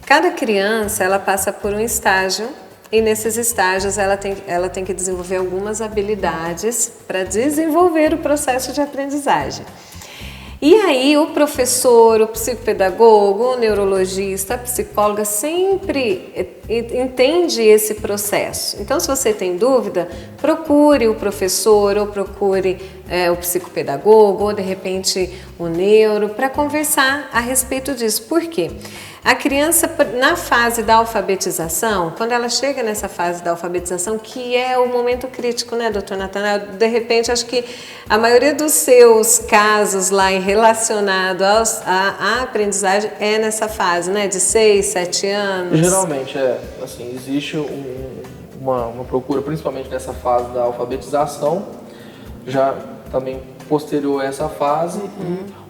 Cada criança, ela passa por um estágio e nesses estágios ela tem que desenvolver algumas habilidades para desenvolver o processo de aprendizagem. E aí o professor, o psicopedagogo, o neurologista, a psicóloga sempre entende esse processo. Então, se você tem dúvida, procure o professor ou procure o psicopedagogo ou de repente o neuro para conversar a respeito disso. Por quê? A criança, na fase da alfabetização, quando ela chega nessa fase da alfabetização, que é o momento crítico, né, doutor Natanael? De repente, acho que a maioria dos seus casos lá relacionado à aprendizagem é nessa fase, né, de 6, 7 anos. Geralmente, assim, existe uma procura, principalmente nessa fase da alfabetização, já também posterior a essa fase,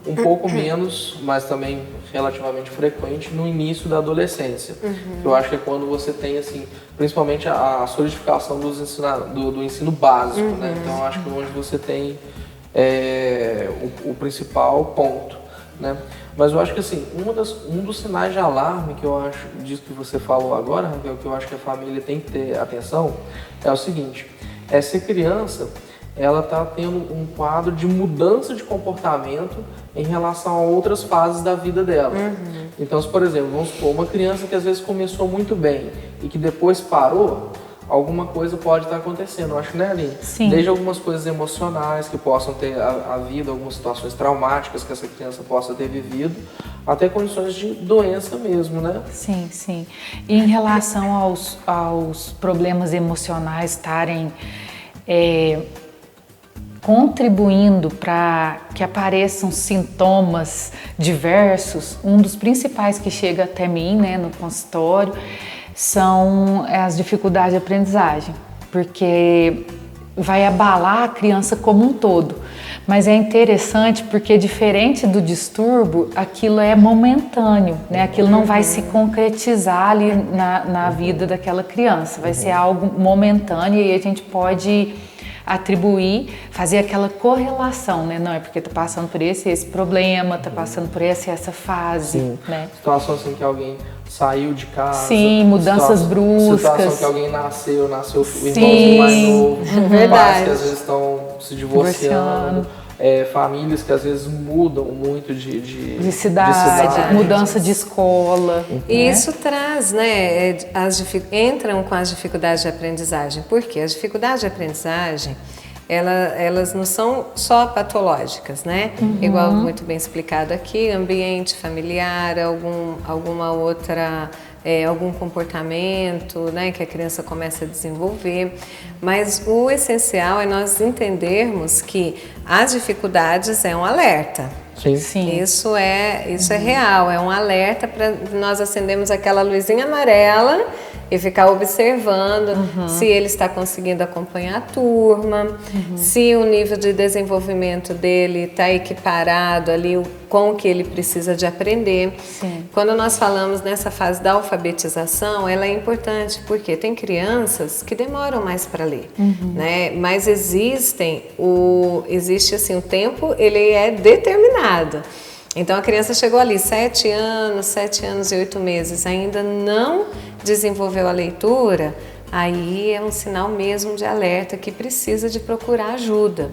um pouco menos, mas também relativamente frequente no início da adolescência. Eu acho que é quando você tem, assim, principalmente a solidificação do ensino básico, né? Então, eu acho que onde você tem o principal ponto, né? Mas eu acho que, assim, um dos sinais de alarme que eu acho, disso que você falou agora, Raquel, que eu acho que a família tem que ter atenção, é o seguinte: se a criança ela está tendo um quadro de mudança de comportamento em relação a outras fases da vida dela. Então, se, por exemplo, vamos supor, uma criança que às vezes começou muito bem e que depois parou, alguma coisa pode estar acontecendo, eu acho, né, Aline? Sim. Desde algumas coisas emocionais que possam ter havido, algumas situações traumáticas que essa criança possa ter vivido, até condições de doença mesmo, né? Sim, sim. E em relação aos problemas emocionais estarem contribuindo para que apareçam sintomas diversos, um dos principais que chega até mim, né, no consultório, são as dificuldades de aprendizagem, porque vai abalar a criança como um todo. Mas é interessante porque, diferente do distúrbio, aquilo é momentâneo, né? Aquilo não vai se concretizar ali na vida daquela criança, vai ser algo momentâneo e a gente pode atribuir, fazer aquela correlação, né? Não é porque tá passando por esse problema, tá passando por essa fase, né? Situação assim que alguém saiu de casa. Sim, mudanças bruscas. Situação que alguém nasceu o irmãozinho mais novo. Verdade. Pais que às vezes estão se divorciando. Famílias que às vezes mudam muito de cidade, mudança de escola. E isso traz, né, entram com as dificuldades de aprendizagem. Por quê? As dificuldades de aprendizagem, elas não são só patológicas, né? Igual muito bem explicado aqui, ambiente familiar, alguma outra... algum comportamento, né, que a criança começa a desenvolver, mas o essencial é nós entendermos que as dificuldades é um alerta. Sim. Isso é real, é um alerta para nós acendermos aquela luzinha amarela e ficar observando se ele está conseguindo acompanhar a turma, se o nível de desenvolvimento dele está equiparado ali com o que ele precisa de aprender. Sim. Quando nós falamos nessa fase da alfabetização, ela é importante porque tem crianças que demoram mais para ler, né? Mas existe assim, o tempo ele é determinado. Então a criança chegou ali 7 anos e 8 meses, ainda não desenvolveu a leitura, aí é um sinal mesmo de alerta que precisa de procurar ajuda.